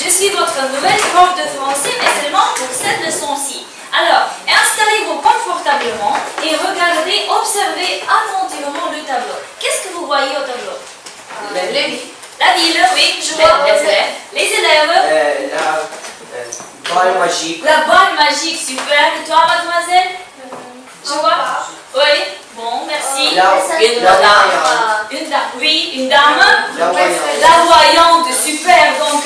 je suis votre nouvelle prof de français, mais seulement pour cette leçon-ci. Alors, installez-vous confortablement et regardez, observez attentivement le tableau. Qu'est-ce que vous voyez au tableau? La ville, oui, je vois. Les élèves. La balle magique. La balle magique, super. Et toi, mademoiselle? Je vois. Oui, bon, merci. Une dame. Une dame, oui, une dame. La voyante, super. Donc,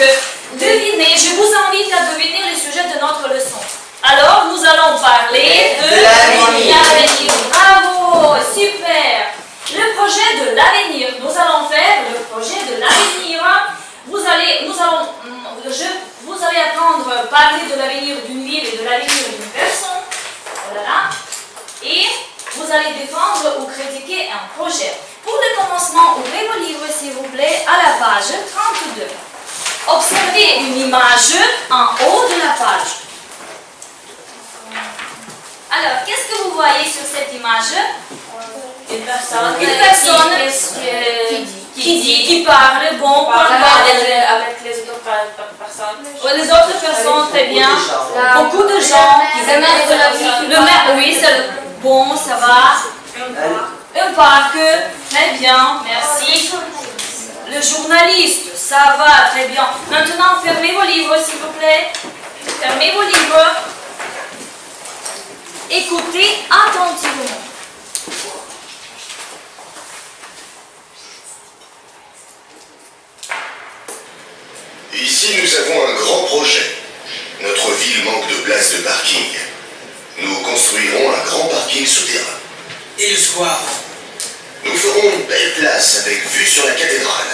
devinez, je vous invite à deviner le sujet de notre leçon. Alors, nous allons parler de l'avenir. Bravo, super. Le projet de l'avenir. Nous allons faire le projet de l'avenir. Vous allez apprendre à parler de l'avenir d'une ville et de l'avenir d'une personne. Voilà. Et vous allez défendre ou critiquer un projet. Pour le commencement, ouvrez vos livres, s'il vous plaît, à la page 32. Observez une image en haut de la page. Alors, qu'est-ce que vous voyez sur cette image? Une personne qui parle, bon, avec les autres personnes. Les autres personnes, très bien. Beaucoup de gens. Le maire, oui, c'est bon, ça va. Un parc, très bien, merci. Le journaliste, ça va, très bien. Maintenant, fermez vos livres, s'il vous plaît. Fermez vos livres. Écoutez attentivement. Ici, nous avons un grand projet. Notre ville manque de places de parking. Nous construirons un grand parking souterrain. Et le square? Nous ferons une belle place avec vue sur la cathédrale.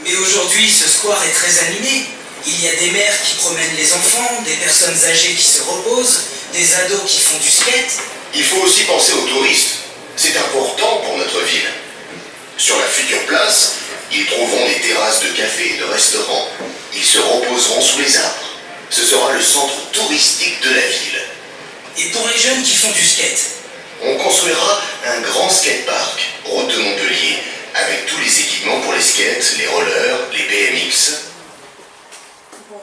Mais aujourd'hui, ce square est très animé. Il y a des mères qui promènent les enfants, des personnes âgées qui se reposent, des ados qui font du skate. Il faut aussi penser aux touristes. C'est important pour notre ville. Sur la future place, ils trouveront des terrasses de cafés et de restaurants. Ils se reposeront sous les arbres. Ce sera le centre touristique de la ville. Et pour les jeunes qui font du skate? On construira un grand skatepark, route de Montpellier, avec tous les équipements pour les skates, les rollers, les BMX. Bon.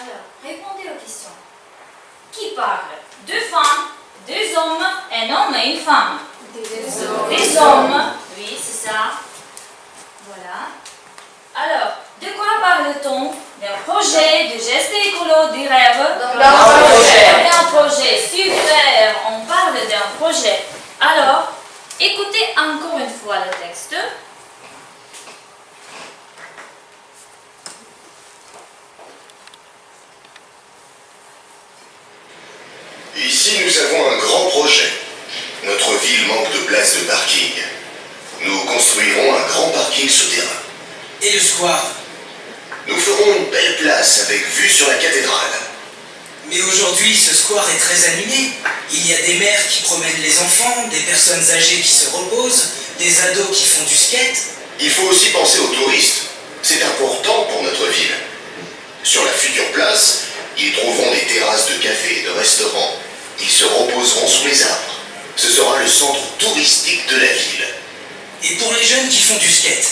Alors, répondez aux questions. Qui parle? Deux femmes, deux hommes, un homme et une femme. Des hommes, oui, c'est ça. Voilà. Alors, de quoi parle-t-on? D'un projet, de gestes écolo, du rêve? D'un projet, super. On parle d'un projet. Alors, écoutez encore une fois le texte. Ici, nous avons un grand projet. Notre ville manque de places de parking. Nous construirons un grand parking souterrain. Et le square? Nous ferons une belle place avec vue sur la cathédrale. Mais aujourd'hui, ce square est très animé. Il y a des mères qui promènent les enfants, des personnes âgées qui se reposent, des ados qui font du skate. Il faut aussi penser aux touristes. C'est important pour notre ville. Sur la future place, ils trouveront des terrasses de cafés et de restaurants. Ils se reposeront sous les arbres. Ce sera le centre touristique de la ville. Et pour les jeunes qui font du skate?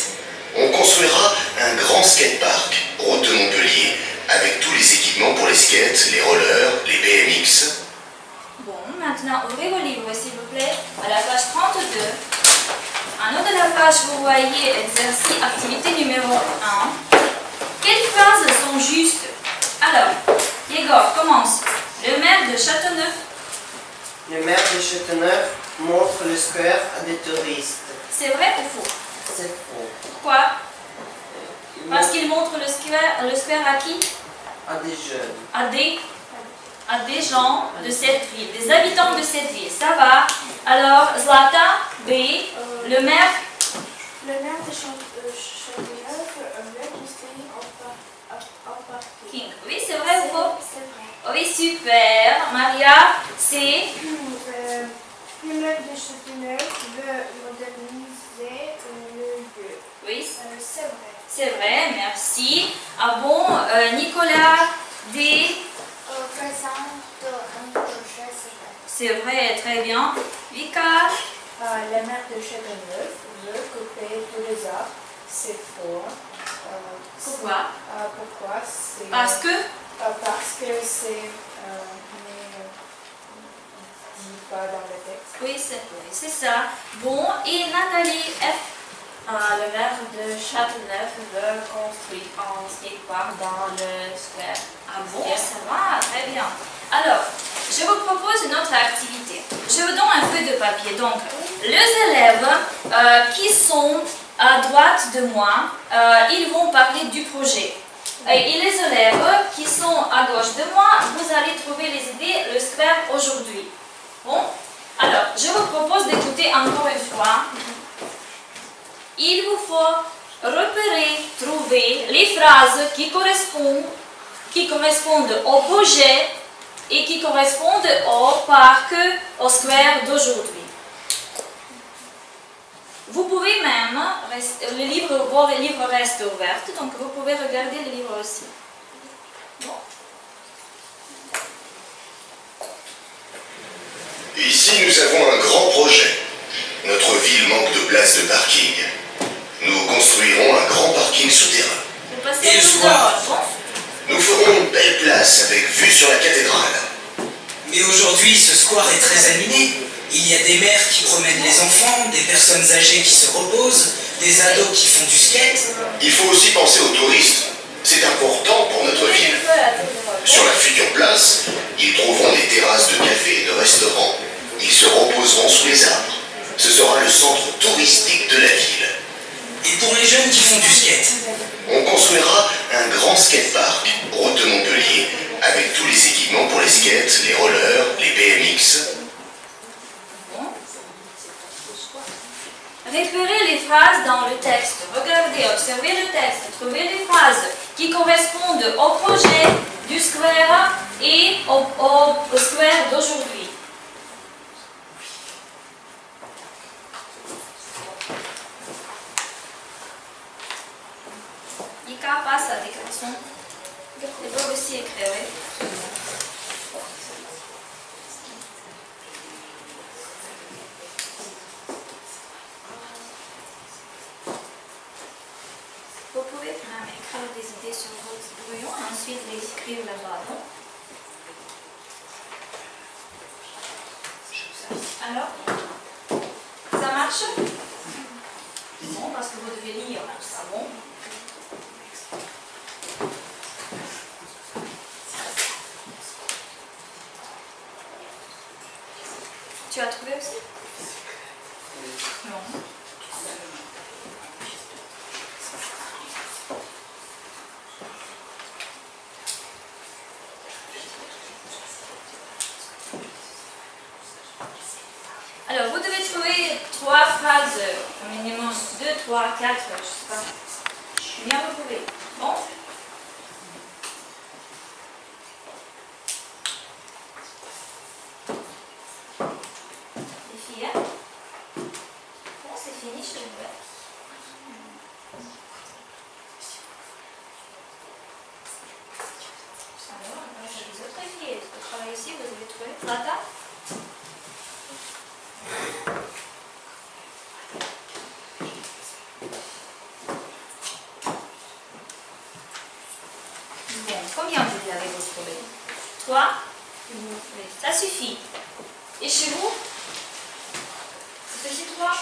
On construira un grand skatepark, route de Montpellier, avec tous les équipements pour les skates, les rollers, les BMX. Bon, maintenant, ouvrez vos livres, s'il vous plaît, à la page 32. En haut de la page, vous voyez exercice activité numéro 1. Quelles phrases sont justes? Alors, Yegor, commence. Le maire de Châteauneuf. Le maire de Châteauneuf montre le square à des touristes. C'est vrai ou faux? C'est faux. Pourquoi? Parce qu'il montre le square à qui? À des jeunes. À des gens de cette ville, des habitants de cette ville. Ça va. Alors, Zlata, B, le maire? Le maire de Châteauneuf veut construire en parking. Oui, c'est vrai ou faux? C'est vrai. Oui, super. Maria, C. Le maire de Châteauneuf veut moderniser le lieu. Oui, C'est vrai. c'est vrai, merci. Ah bon, Nicolas, D. Présente un c'est vrai, très bien. Vika? La mère de Châteauneuf veut couper tous les arbres. C'est faux. Pourquoi? Pourquoi? C'est Parce que? Parce que c'est dit pas dans le texte. Oui, c'est ça. Bon, et Nathalie F. Le maire de Châteauneuf veut construire un skatepark dans le square. Ah bon, ça va, très bien. Alors, je vous propose une autre activité. Je vous donne un peu de papier. Donc, les élèves qui sont à droite de moi, ils vont parler du projet. Et les élèves qui sont à gauche de moi, vous allez trouver les idées, le square aujourd'hui. Bon, alors, je vous propose d'écouter encore une fois. Il vous faut repérer, trouver les phrases qui correspondent au projet et qui correspondent au parc, au square d'aujourd'hui. Vous pouvez même, vos livres restent ouverts, donc vous pouvez regarder les livres aussi. Bon. Ici, nous avons un grand projet. Notre ville manque de places de parking. Nous construirons un grand parking souterrain. Vous passez Et le soir? Nous ferons une belle place avec vue sur la cathédrale. Mais aujourd'hui, ce square est très animé. Il y a des mères qui promènent les enfants, des personnes âgées qui se reposent, des ados qui font du skate. Il faut aussi penser aux touristes. C'est important pour notre ville. Sur la future place, ils trouveront des terrasses de café et de restaurants. Ils se reposeront sous les arbres. Ce sera le centre touristique de la ville. Et pour les jeunes qui font du skate? On construira un grand skatepark, route de Montpellier, avec tous les équipements pour les skates, les rollers, les BMX. Repérez les phrases dans le texte. Regardez, observez le texte. Trouvez les phrases qui correspondent au projet du square et au square d'aujourd'hui. Ika passe à des garçons. Ils doivent aussi écrire. Vous pouvez même écrire des idées sur votre brouillon et ensuite les écrire là-bas, non? Alors, ça marche? Bon, parce que vous devez lire ça, bon? Tu as trouvé aussi? Non. Alors, vous devez trouver 3 phrases, au minimum 2, 3, 4, je ne sais pas. Bien vous pouvez. Bon. Les filles, hein? Bon, c'est fini, je vous. Alors, j'ai les autres filles. Pour travailler ici, vous devez trouver. Rata? Bon, combien vous avez-vous trouvé? 3? Oui, ça suffit. Et chez vous? C'est aussi 3?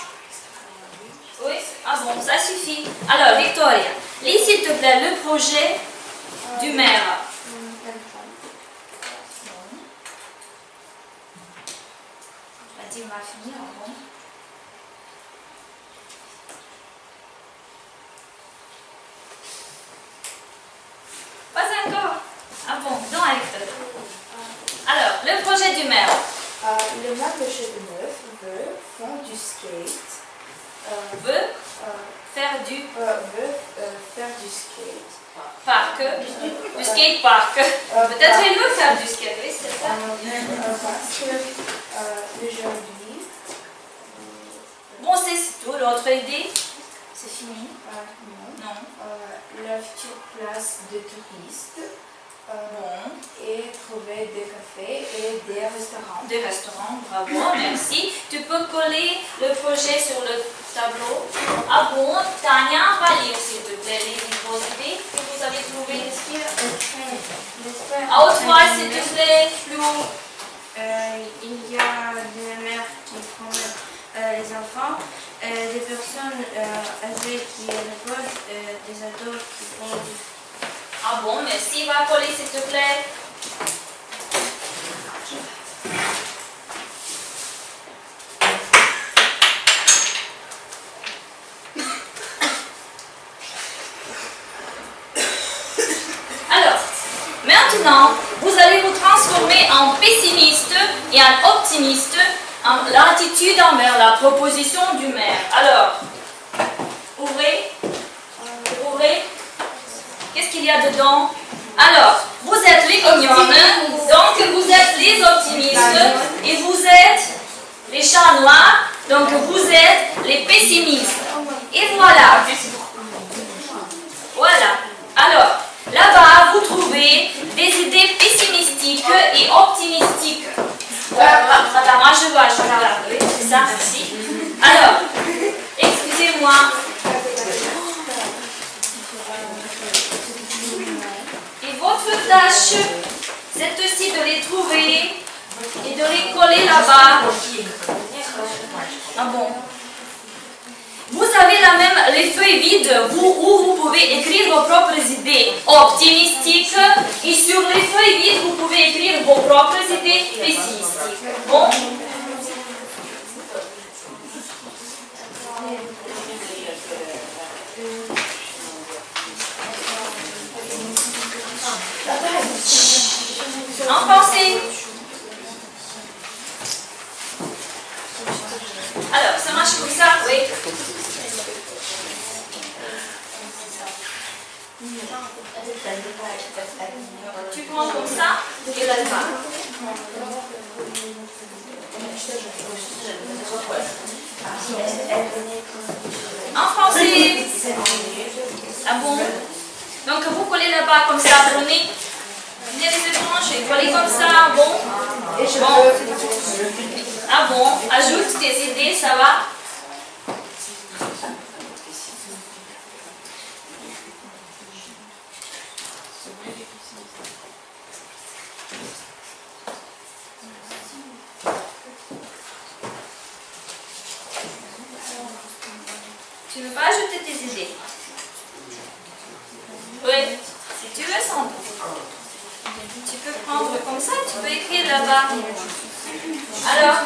Oui? Ah bon, ça suffit. Alors, Victoria, lis s'il te plaît le projet du maire. La dit, on va finir, bon. Pas encore. Ah bon, non, alors, le projet du maire. Le maire de Châteauneuf veut faire du skate. Veut faire du skate. parc, du skatepark. Peut-être il veut faire du skate, oui, c'est ça. Parce que aujourd'hui, Bon, c'est tout. L'autre idée, c'est fini. non. Non. La future place de touristes et trouver des cafés et des restaurants. Des restaurants, bravo, merci. Tu peux coller le projet sur le tableau. Ah bon, Tania, va lire s'il te plaît les vos idées que vous avez trouvées. À haute voix, s'il te plaît, plus haut. Il y a des mères qui promènent les enfants, des personnes âgées qui reposent, des ados qui font du... Ah bon, merci, va coller s'il te plaît. Alors, maintenant, vous allez vous transformer en pessimiste et en optimiste en l'attitude envers la proposition du maire. Alors, ouvrez. Ouvrez. Qu'est-ce qu'il y a dedans? Alors, vous êtes les mignonnes, donc vous êtes les optimistes, et vous êtes les chats noirs, donc vous êtes les pessimistes. Et voilà. Voilà. Alors, là-bas, vous trouvez des idées pessimistiques et optimistiques. Madame, moi je vois. Oui, c'est ça, merci. Alors, excusez-moi. Et votre tâche, c'est aussi de les trouver et de les coller là-bas. Ah bon? Vous avez là même les feuilles vides où vous pouvez écrire vos propres idées optimistiques et sur les feuilles vides, vous pouvez écrire vos propres idées pessimistiques. Bon? En français. Alors, ça marche comme ça, oui. Tu prends comme ça et là-bas. En français. Ah bon? Donc vous collez là-bas comme ça, prenez les tranches et collez comme ça, bon? Bon. Ah bon? Ajoute tes idées, ça va? Tu ne veux pas ajouter tes idées? Oui, si tu veux, Sandra. Tu peux prendre comme ça, tu peux écrire là-bas. Alors?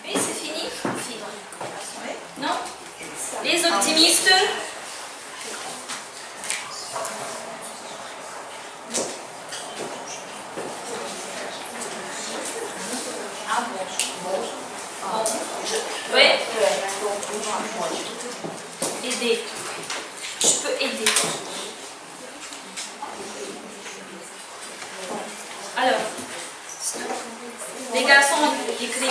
Oui, c'est fini? Non? Les optimistes? Ah bon? Oui? Aider. Je peux aider. Alors, les garçons écrivent.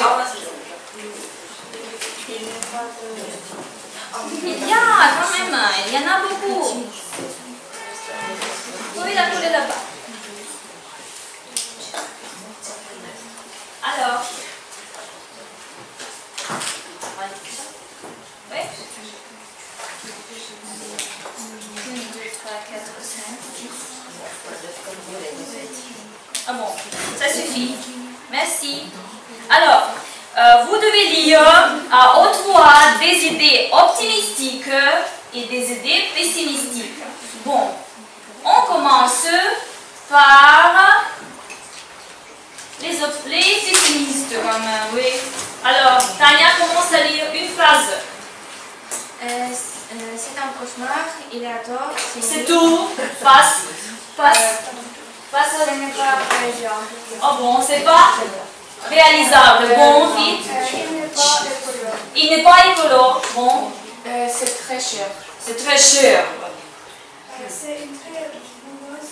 Il y a quand même, il y en a beaucoup. Oui, la coller là-bas. Alors. Oui. 1, 2, 3, 4, 5. Ah bon, ça suffit. Merci. Alors, vous devez lire à haute voix des idées optimistiques et des idées pessimistiques. Bon, on commence par les pessimistes, comme, oui. Alors, Tania commence à lire une phrase. C'est un cauchemar, il adore. C'est tout. Passe. Ce n'est pas réalisable. Oh bon, c'est pas réalisable. Bon, vite. Il n'est pas écolo. Il n'est pas écolo. Bon, C'est très cher. c'est très cher. C'est une très mauvaise.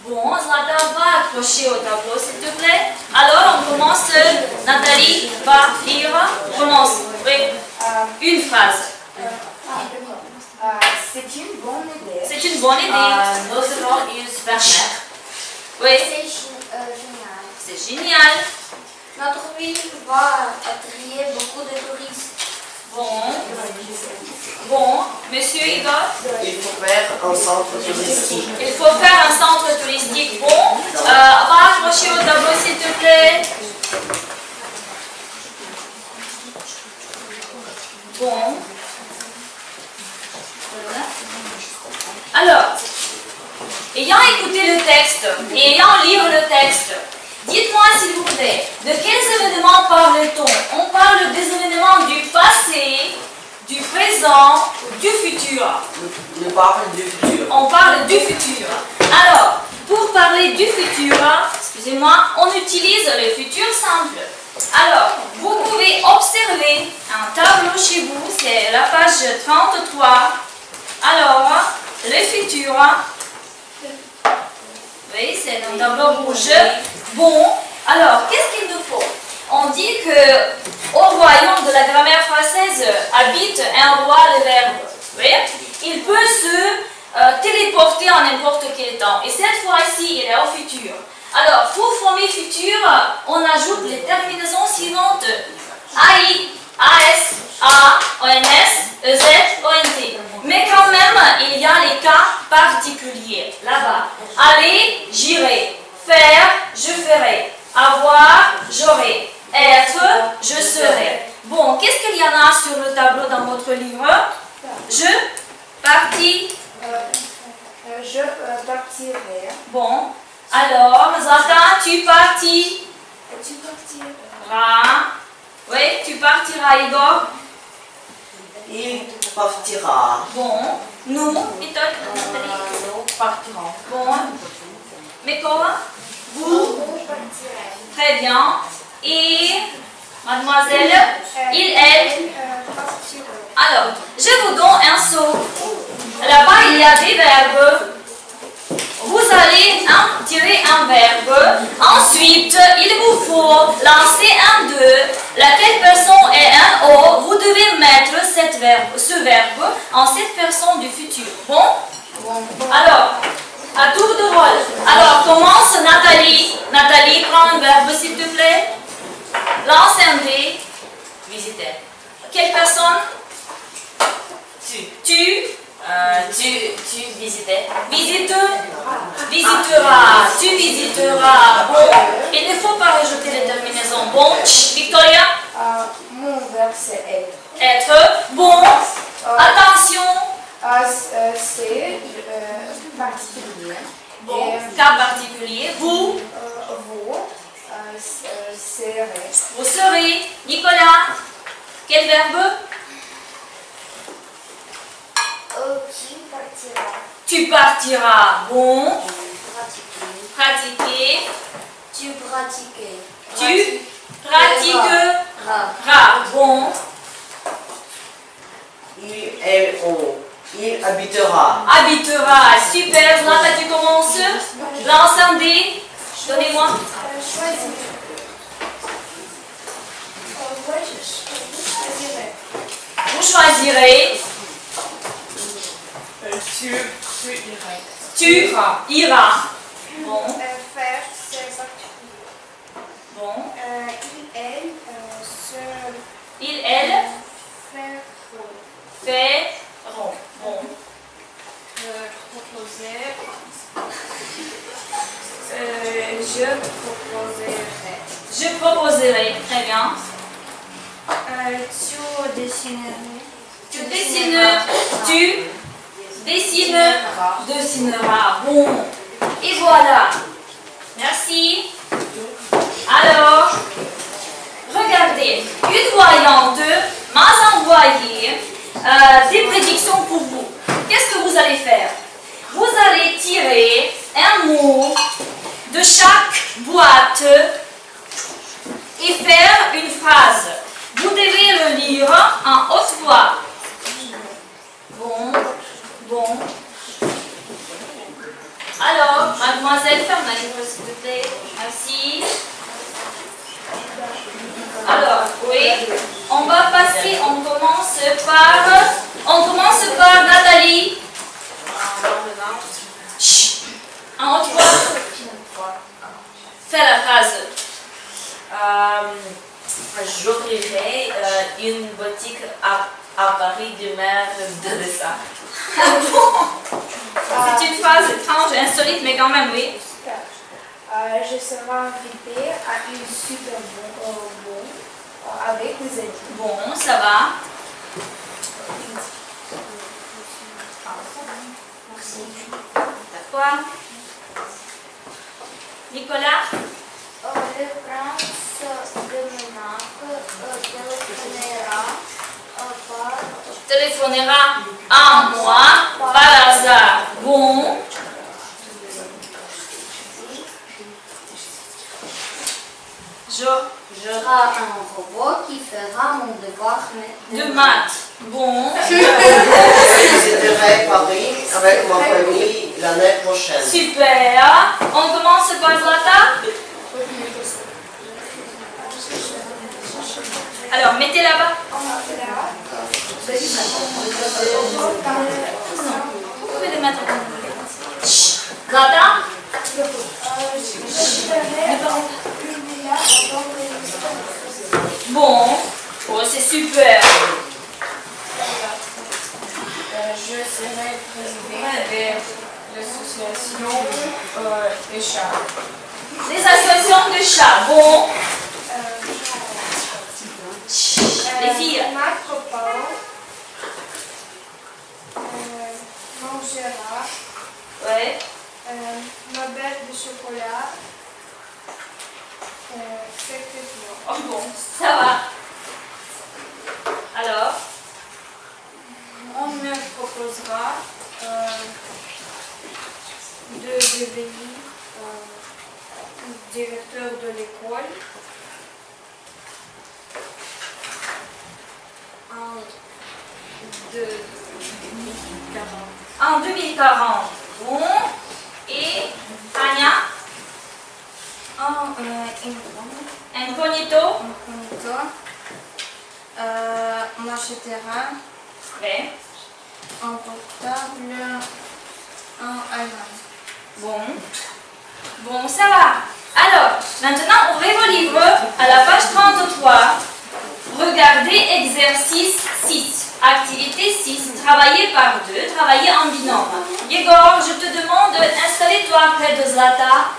Bon, Zlata va accrocher au tableau, s'il te plaît. Alors, on commence. Nathalie va lire. Prononce. Oui. Une phrase. C'est une bonne idée. C'est une bonne idée. Notre nom est super cher. Oui, Génial. c'est génial. Notre ville va attirer beaucoup de touristes. Bon, monsieur Igor, Il faut faire un centre touristique. il faut faire un centre touristique. Bon, va accrocher au tableau, s'il te plaît. Bon. Voilà. Alors, ayant écouté le texte et ayant lu le texte, dites-moi s'il vous plaît, de quels événements parle-t-on? On parle des événements du passé, du présent, du futur. Nous parlons du futur. On parle du futur. Alors, pour parler du futur, excusez-moi, on utilise le futur simple. Alors, vous pouvez observer un tableau chez vous, c'est la page 33. Alors, le futur, oui, c'est un tableau rouge. Bon, alors, qu'est-ce qu'il nous faut? On dit que au royaume de la grammaire française habite un roi, le verbe. Oui? Il peut se téléporter en n'importe quel temps. Et cette fois-ci, il est au futur. Alors, pour former futur, on ajoute les terminaisons suivantes. AI, AS, A, ONS, EZ, ONT. Mais quand même, il y a les cas particuliers. Là-bas. Aller, j'irai. Faire, je ferai. Avoir, j'aurai. Être, je serai. Bon, qu'est-ce qu'il y en a sur le tableau dans votre livre? Je, parti. Je partirai. Bon, alors, Zlata, tu partis. Tu partiras. Oui, tu partiras, Igor. Il partira. Bon, nous, et toi, Nathalie? Nous partirons. Bon, mais quoi? Vous? Très bien. Et mademoiselle, il, elle. Alors, je vous donne un saut. Là-bas, il y a des verbes. Vous allez tirer un verbe. Ensuite, il vous faut lancer un 2. Laquelle personne est un O. Vous devez mettre ce verbe en cette personne du futur. Bon? Alors, à tour de rôle. Alors, commence Nathalie. Nathalie, prends un verbe, s'il te plaît. Lance un dé. Visiter. Quelle personne? Tu visitais. Visitera. Tu visiteras. Bon, il ne faut pas rajouter les terminaisons. Bon, Victoria? Mon verbe c'est être. Être. Bon, attention. C'est particulier. Bon, cas particulier. Vous? Vous serez. Vous serez. Nicolas? Quel verbe? Tu partiras. Tu partiras. Bon. Pratiquer. Pratiquer. Tu pratiquais. Tu pratiqueras. Bon. Il, elle, on. Il habitera. Habitera. Super. Zlata, tu commences. Lance un dé. Donnez-moi. Choisir. Vous choisirez. Tu iras. Bon. Faire, c'est particulier. Bon. Il, elle, Il, elle faire. feront. Bon. Proposer. Je proposerai. Je proposerai. Très bien. Tu dessinerais. Tu dessines. Tu dessineras. Bon. Et voilà. Merci. Alors. une voyante m'a envoyé des prédictions pour vous. Qu'est-ce que vous allez faire? Vous allez tirer un mot de chaque boîte et faire une phrase. Vous devez le lire en haute voix. Bon, bon. Alors, mademoiselle, ferme la livre, s'il te plaît. Merci. Alors, oui, on va passer, on commence par Nathalie. Chut. En haute voix. Fais la phrase. J'ouvrirai une boutique à Paris du maire de dessin. Ah bon? C'est une phrase étrange, insolite, mais quand même, oui. Je serai invitée à une super bon avec mes amis. Bon, ça va. Merci. Quoi? Nicolas? Le prince de Monaco Téléphonera à moi par hasard. Bon. J'aurai un robot qui fera mon devoir De maths. Bon. Je visiterai Paris avec ma famille l'année prochaine. Super. On commence par Zlata. Alors, mettez là-bas. Vous pouvez les mettre. Zlata. Bon. Oh, c'est super. Je serai président de l'association des chats. Les associations de chats. Bon. Les filles. Ma copain mangera Ouais. ma belle de chocolat. Oh, bon, ça va. Alors, On me proposera de devenir directeur de l'école en 2040. Bon. Et Tania, incognito. m'achètera Ouais. un portable en Allemagne. Bon. Bon, ça va. Alors, maintenant, ouvrez vos livres à la page 33. Regardez exercice 6. Activité 6. Travailler par deux. Travailler en binôme. Yegor, je te demande, installez-toi près de Zlata.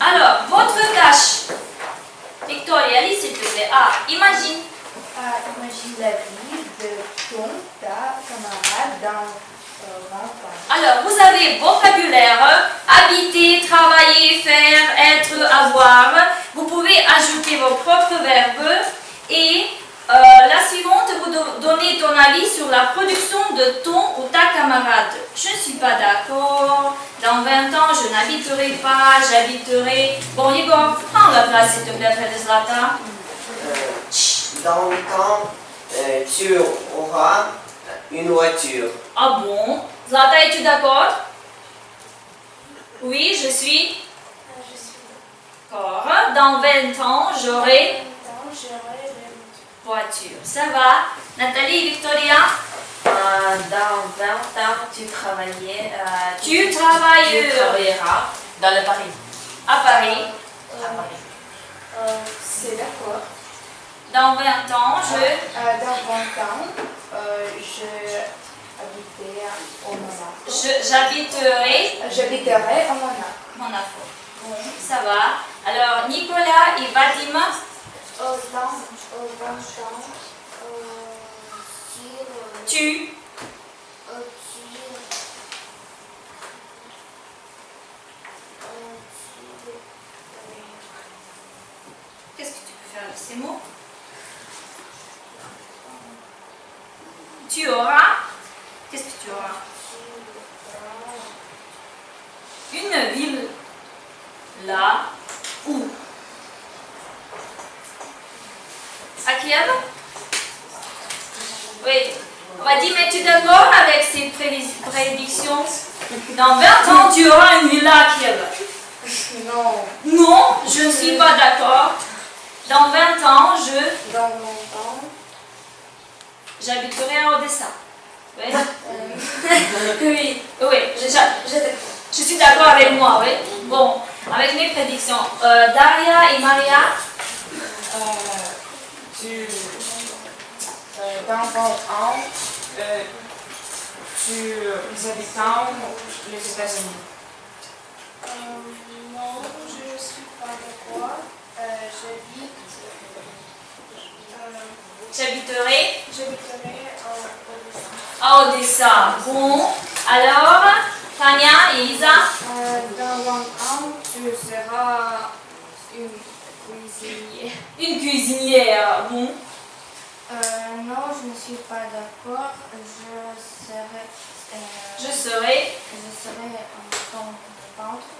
Alors, votre tâche. Victoria, lis s'il te plaît. Ah, imagine. Imagine la vie de ta camarade dans 20 ans. Alors, vous avez vocabulaire, habiter, travailler, faire, être, avoir. Vous pouvez ajouter vos propres verbes. Et la suivante, vous donnez ton avis sur la production de ton ou ta camarade. Je ne suis pas d'accord. Dans 20 ans, je n'habiterai pas, j'habiterai. Bon, Igor, prends la place, s'il te plaît, près de Zlata. Dans 8 ans, tu auras une voiture. Ah bon? Zlata, es-tu d'accord? Oui, je suis. D'accord. Dans 20 ans, j'aurai voiture. Ça va? Nathalie et Victoria? Dans 20 ans, tu Tu travailleras dans le Paris. à Paris. C'est d'accord. Dans 20 ans, Dans 20 ans, je habiterai au Monaco. J'habiterai au Monaco. Monaco. Bon, ça va. Alors, Nicolas et Vadim, Dans 20 ans, tu qu'est-ce que ces mots. Tu auras, qu'est-ce que tu auras? Une ville là où? À Kiev? Oui. On va dire, mais tu es d'accord avec ces prédictions? Dans 20 ans, tu auras une villa à Kiev. Non. Non, je ne suis pas d'accord. Dans 20 ans, Dans longtemps. j'habiterai à Odessa. Oui, oui, oui. Je suis d'accord avec moi, oui. Bon, avec mes prédictions. Daria et Maria? Dans 20 ans, nous habitons les États-Unis. Non, je ne suis pas d'accord. J'habiterai À Odessa. Bon, alors, Tania et Isa? Dans 20 ans, tu seras une cuisinière. Une cuisinière. Bon. Non, je ne suis pas d'accord. Je serai un peintre.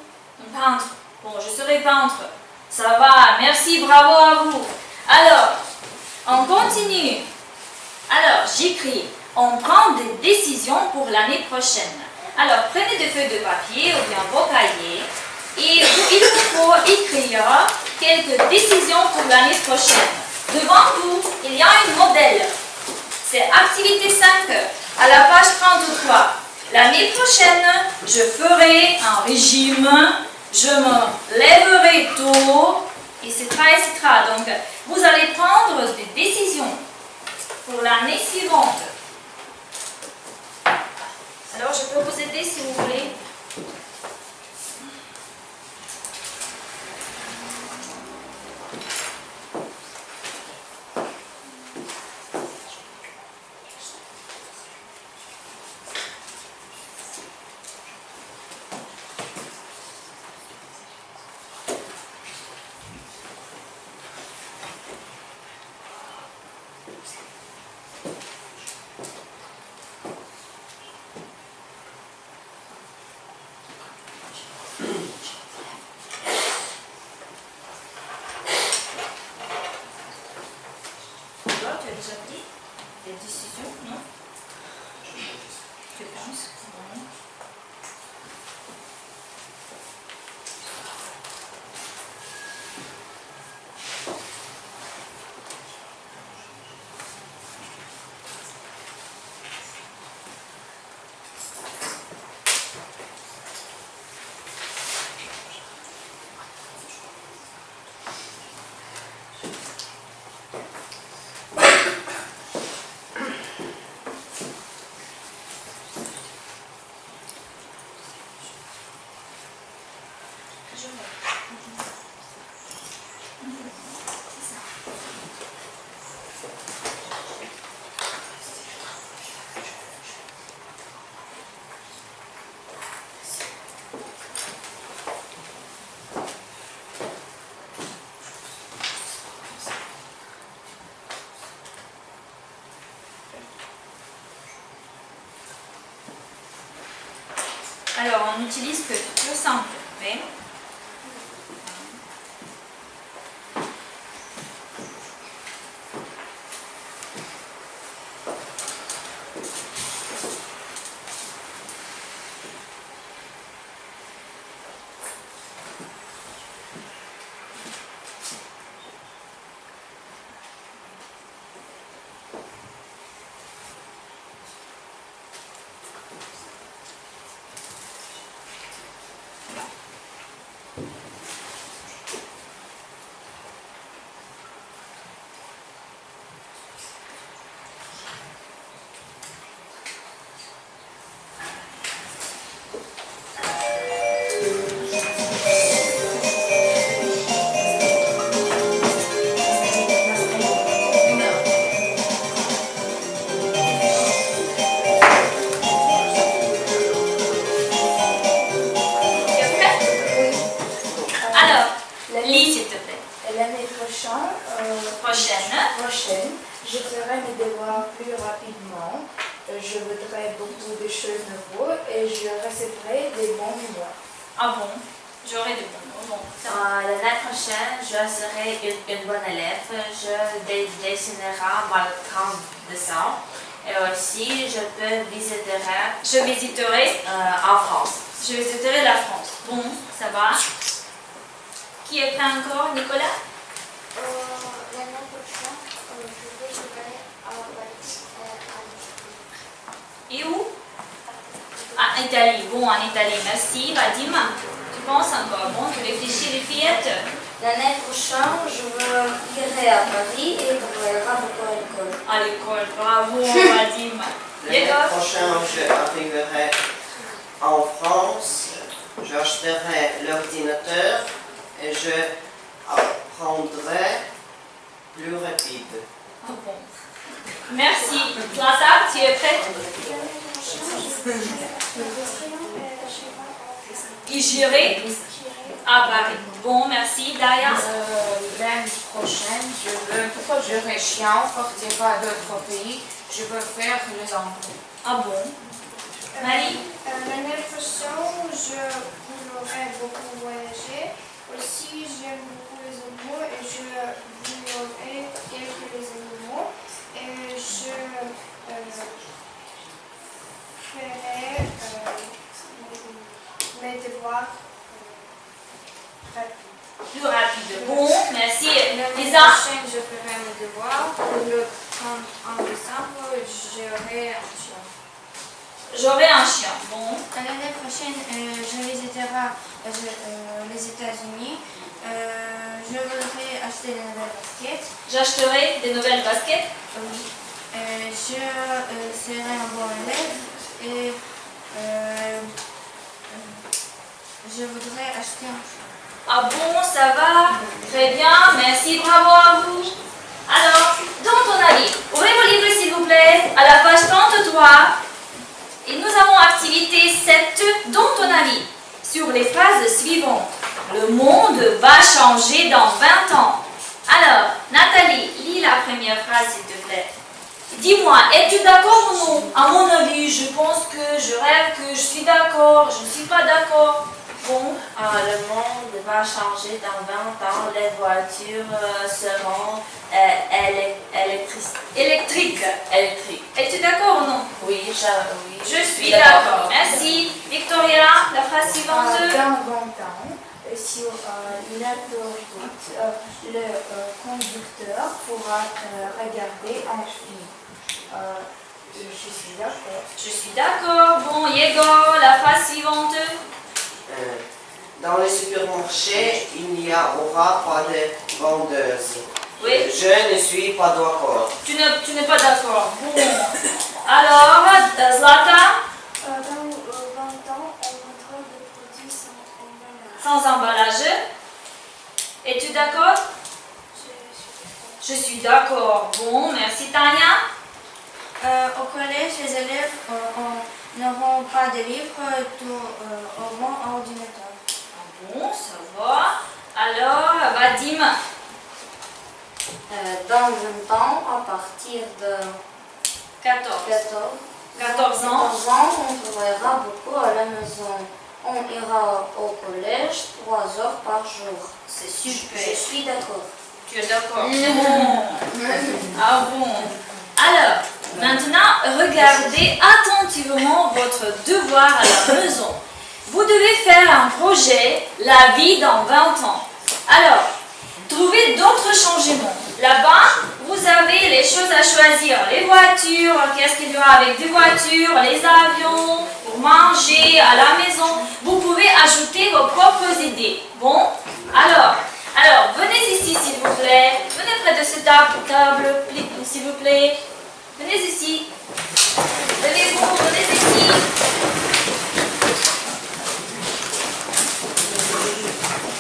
un peintre. Bon, je serai peintre. Ça va, merci, bravo à vous. Alors, on continue. Alors, j'écris. On prend des décisions pour l'année prochaine. Alors, prenez des feuilles de papier ou bien vos cahiers et il vous faut écrire quelques décisions pour l'année prochaine. Devant vous, il y a un modèle. C'est activité 5 à la page 33. L'année prochaine, je ferai un régime, je me lèverai tôt, etc., etc. Donc, vous allez prendre des décisions pour l'année suivante. Alors, je peux vous aider si vous voulez. Alors, tu as déjà pris des décisions, non? Tu penses? Non. Alors, on utilise que le simple. Oui. des bons mémoires. Ah bon? J'aurai des bons mots. Bon, ça va. L'année prochaine, je serai une bonne élève. Je dessinerai mon grand dessin. Et aussi, je visiterai en France. Je visiterai la France. Bon, ça va. Qui est prêt encore? Nicolas? L'année prochaine, je vais à Paris. Et où? Ah, Italie. Bon, en Italie. Merci. Vadim, tu penses encore? Bon, tu réfléchis les fillettes? L'année prochaine, irai à Paris et travaillerai beaucoup à l'école. À l'école. Bravo, Vadim. L'année prochaine, je arriverai en France, j'achèterai l'ordinateur et je apprendrai plus rapide. Ah bon. Merci. Zlata, tu es prête? Et j'irai à Paris. Bon, merci. Daria? L'année prochaine, pourquoi j'irai chiant, partir à d'autres pays, je veux faire les anglais. Ah bon? Marie? L'année prochaine, je voudrais beaucoup voyager. Aussi, j'aime beaucoup les animaux et je voudrais quelques les animaux. Et je ferai mes devoirs rapides. Plus rapide. Bon, merci. L'année Lisa? prochaine, je ferai mes devoirs. Le 30 décembre, j'aurai un chien. J'aurai un chien. Bon. L'année prochaine, je visiterai les États-Unis. Je voudrais acheter des nouvelles baskets. J'achèterai des nouvelles baskets. Je serai un bon élève et je voudrais acheter un chien. Ah bon, ça va? Très bien, merci, bravo à vous. Alors, dans ton avis, ouvrez vos livres s'il vous plaît, à la page 33. Et nous avons activité 7 dans ton avis. Sur les phrases suivantes. Le monde va changer dans 20 ans. Alors, Nathalie, lis la première phrase s'il te plaît. Dis-moi, es-tu d'accord ou non? À mon avis, je pense que je rêve que je suis d'accord, je ne suis pas d'accord. Bon. Le monde va changer dans 20 ans. Les voitures seront Électrique. électriques. Es-tu d'accord ou non? Oui, Je suis d'accord. Merci. Victoria, la phrase suivante. Dans 20 ans, sur l'autoroute, le conducteur pourra regarder un film. Je suis d'accord. Je suis d'accord. Bon, Yegor, la phrase suivante. Dans les supermarchés, il n'y aura pas de vendeuses. Oui. Je ne suis pas d'accord. Tu n'es pas d'accord. Bon. Alors, Zlata, Dans 20 ans, on mettra des produits sans emballage. sans emballage. Es-tu d'accord? Je suis d'accord. Je suis d'accord. Bon, merci Tania. Au collège, les élèves n'auront pas de livres, auront un ordinateur. Bon, ça va. Alors, Vadim. Dans 20 ans, à partir de 14 ans. on travaillera beaucoup à la maison. On ira au collège 3 heures par jour. C'est super. Je suis d'accord. Tu es d'accord? Bon. Ah bon. Alors, maintenant, regardez attentivement votre devoir à la maison. Vous devez faire un projet, la vie dans 20 ans. Alors, trouvez d'autres changements. Là-bas, vous avez les choses à choisir. Les voitures, qu'est-ce qu'il y aura avec des voitures, les avions, pour manger, à la maison. Vous pouvez ajouter vos propres idées. Bon, alors, venez ici s'il vous plaît. Venez près de cette table, s'il vous plaît. Venez ici. Levez-vous, venez ici.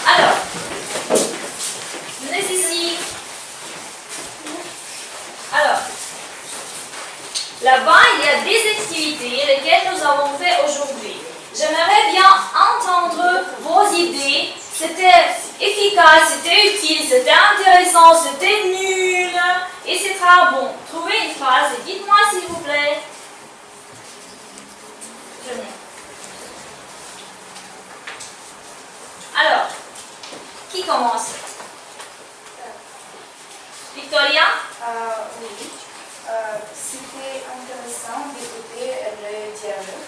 Alors, venez ici. Alors, là-bas, il y a des activités lesquelles nous avons fait aujourd'hui. J'aimerais bien entendre vos idées. C'était efficace, c'était utile, c'était intéressant, c'était nul, etc. Bon, trouvez une phrase et dites-moi s'il vous plaît. commence? Victoria? Oui, c'était intéressant d'écouter le dialogue.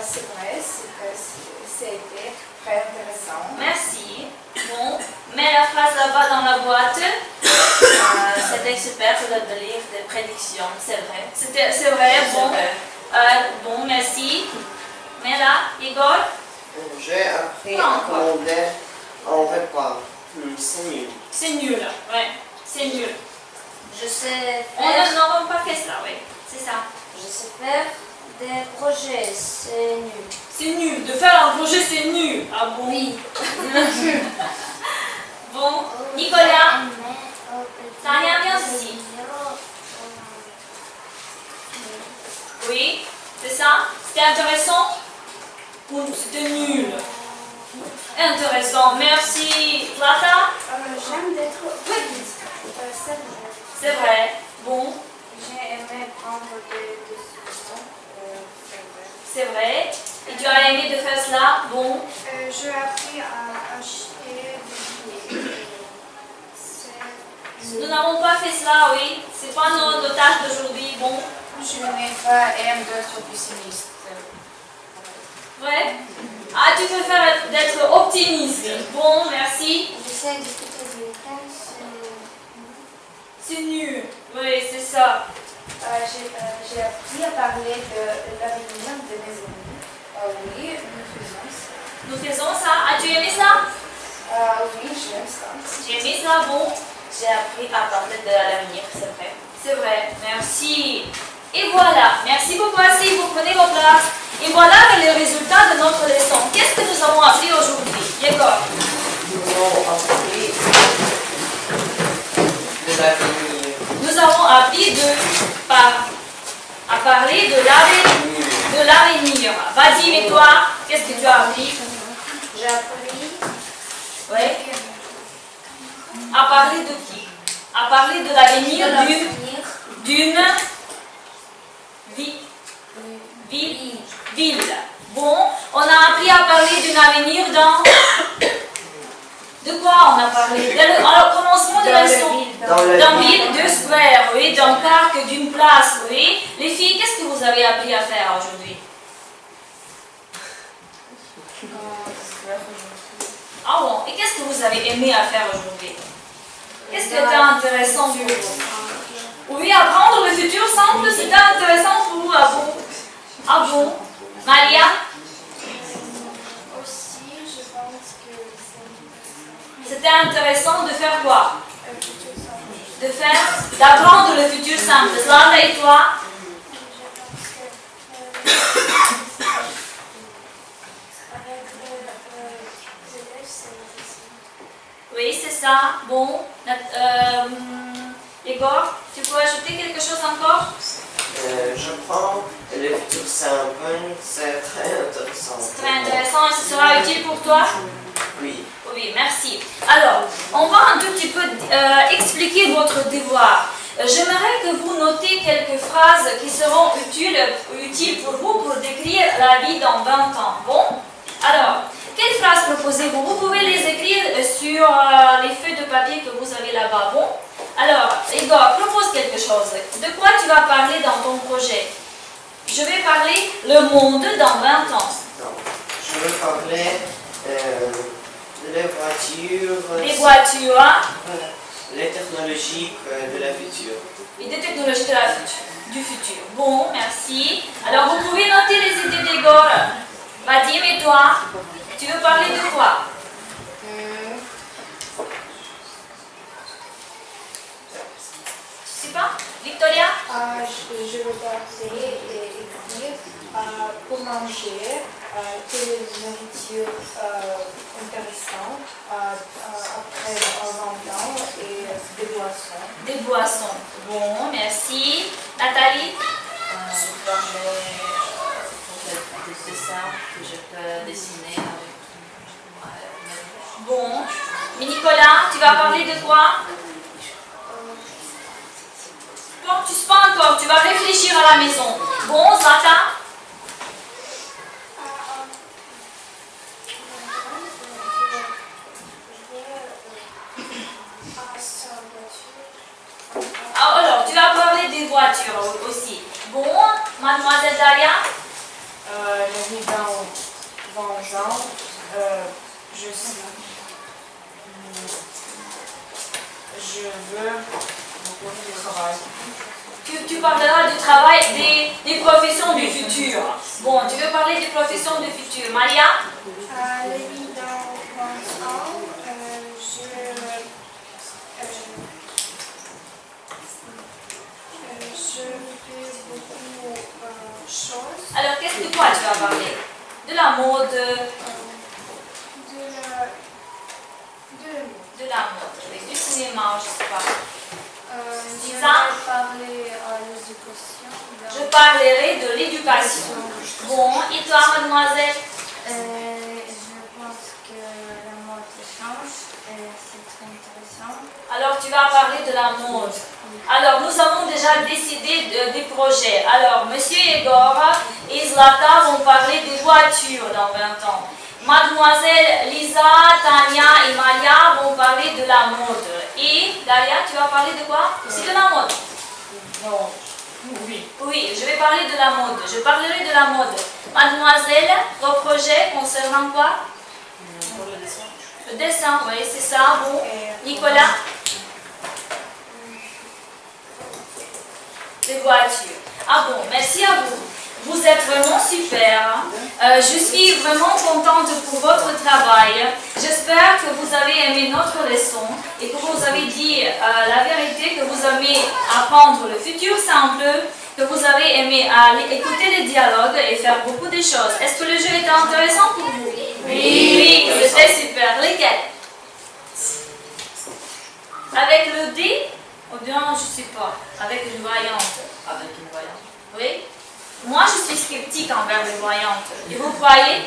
C'est vrai, c'était très intéressant. Merci. Bon, mets la phrase là-bas dans la boîte. C'était super de lire des prédictions, c'est vrai. C'est vrai, bon. Bon, merci. Mais là, Igor? J'ai appris à commander en repas. C'est nul. C'est nul, ouais. C'est nul. Je sais On faire, n'aura pas fait cela, oui. C'est ça. je sais faire des projets, c'est nul. C'est nul. De faire un projet, c'est nul. Ah bon? Oui. Bon, Nicolas, ça a rien bien aussi. Oui, c'est ça? C'était intéressant? Ou c'était nul? Intéressant, merci. Zlata? J'aime d'être petite. C'est vrai. Bon, J'ai aimé prendre des décisions. c'est vrai. Et tu as aimé de faire cela? Bon, J'ai appris à acheter des billets. nous n'avons pas fait cela, oui. C'est pas nos tâches d'aujourd'hui. Bon, Je n'ai pas aimé d'être pessimiste. vrai? Ah, tu préfères d'être optimiste. Bon, merci. J'essaie d'écouter des phrases. C'est nul. Oui, c'est ça. J'ai appris à parler de l'avenir de mes amis. Oui, nous faisons ça. Nous faisons ça. As-tu aimé ça? Oui, j'aime ça. J'ai aimé ça, bon. J'ai appris à parler de l'avenir, c'est vrai. C'est vrai. Merci. Et voilà. Merci beaucoup, assis. Vous prenez vos places. Et voilà les résultats de notre leçon. Qu'est-ce que nous avons appris aujourd'hui? Yegor? Nous avons appris de l'avenir. Nous avons appris à parler de l'avenir. Vadim, et toi, qu'est-ce que tu as appris? J'ai appris Oui. À parler de qui? À parler de l'avenir d'une ville. Bon, on a appris à parler d'un avenir dans... De quoi on a parlé? Alors, commencement de la leçon. Dans ville, deux squares, oui, d'un parc, d'une place, oui. Les filles, qu'est-ce que vous avez appris à faire aujourd'hui? Ah bon, et qu'est-ce que vous avez aimé à faire aujourd'hui? Qu'est-ce qui était intéressant pour vous? Oui, apprendre le futur simple, c'était intéressant pour vous, ah bon? Ah bon? Maria? Aussi, je pense que C'était intéressant de faire quoi? c'est futur simple. D'apprendre le futur simple. Zlata, et toi? Je pense que avec les élèves, c'est difficile. Oui, c'est ça. Bon. Igor, tu peux ajouter quelque chose encore? Je prends le futur simple, c'est très intéressant. C'est très intéressant et ce sera utile pour toi? Oui. Oui, merci. Alors, on va un tout petit peu expliquer votre devoir. J'aimerais que vous notez quelques phrases qui seront utiles pour vous pour décrire la vie dans 20 ans. Bon? Alors, quelles phrases proposez-vous? Vous pouvez les écrire sur les feuilles de papier que vous avez là-bas. Bon? Alors, Igor, propose quelque chose. De quoi tu vas parler dans ton projet? Je vais parler le monde dans 20 ans. Donc, je veux parler des voitures. Les voitures, hein? Voilà. Les technologies de la future. Et des technologies du futur. Bon, merci. Alors, vous pouvez noter les idées d'Igor. Vadim, et toi? Tu veux parler de quoi? Tu sais pas? Victoria? Je veux parler et écrire pour manger, quelle nourriture intéressante après 20 ans et des boissons. Des boissons. Bon, merci. Nathalie? Je parlais pour des dessins que je peux dessiner avec mes Bon. Mais Nicolas, tu vas parler de quoi? Non, tu sais pas encore. Tu vas réfléchir à la maison. Bon, Zlata? Mademoiselle Dalia? La vie dans 20 ans, je veux beaucoup de travail. Tu parleras du travail des professions du futur. Bon, tu veux parler des professions du futur. Maria? La vie dans 20 ans, je fais beaucoup de choses. Alors, qu'est-ce que toi tu vas parler? De la mode? De la mode, avec du cinéma, je sais pas. Je Ça? vais parler à l'éducation. Je parlerai de l'éducation. Bon, et toi, mademoiselle? Je pense que la mode change et c'est très intéressant. Alors, tu vas parler de la mode. Alors, nous avons déjà décidé des projets. Alors, Monsieur Egor et Zlata vont parler des voitures dans 20 ans. Mademoiselle Lisa, Tania et Maria vont parler de la mode. Et Dalia, tu vas parler de quoi? Aussi de la mode. Non. Oui. Oui, je vais parler de la mode. Je parlerai de la mode. Mademoiselle, vos projets concernant quoi? Le dessin. Le dessin, oui, c'est ça. Bon. Nicolas? Les voitures. Ah bon, merci à vous. Vous êtes vraiment super. Je suis vraiment contente pour votre travail. J'espère que vous avez aimé notre leçon et que vous avez dit la vérité, que vous aimez apprendre le futur simple, que vous avez aimé écouter les dialogues et faire beaucoup de choses. Est-ce que le jeu était intéressant pour vous? Oui, c'était super. Lesquels? Avec le dé? Ou bien, je ne sais pas, avec une voyante. Avec une voyante. Oui? Moi, je suis sceptique envers les voyantes. Et vous croyez?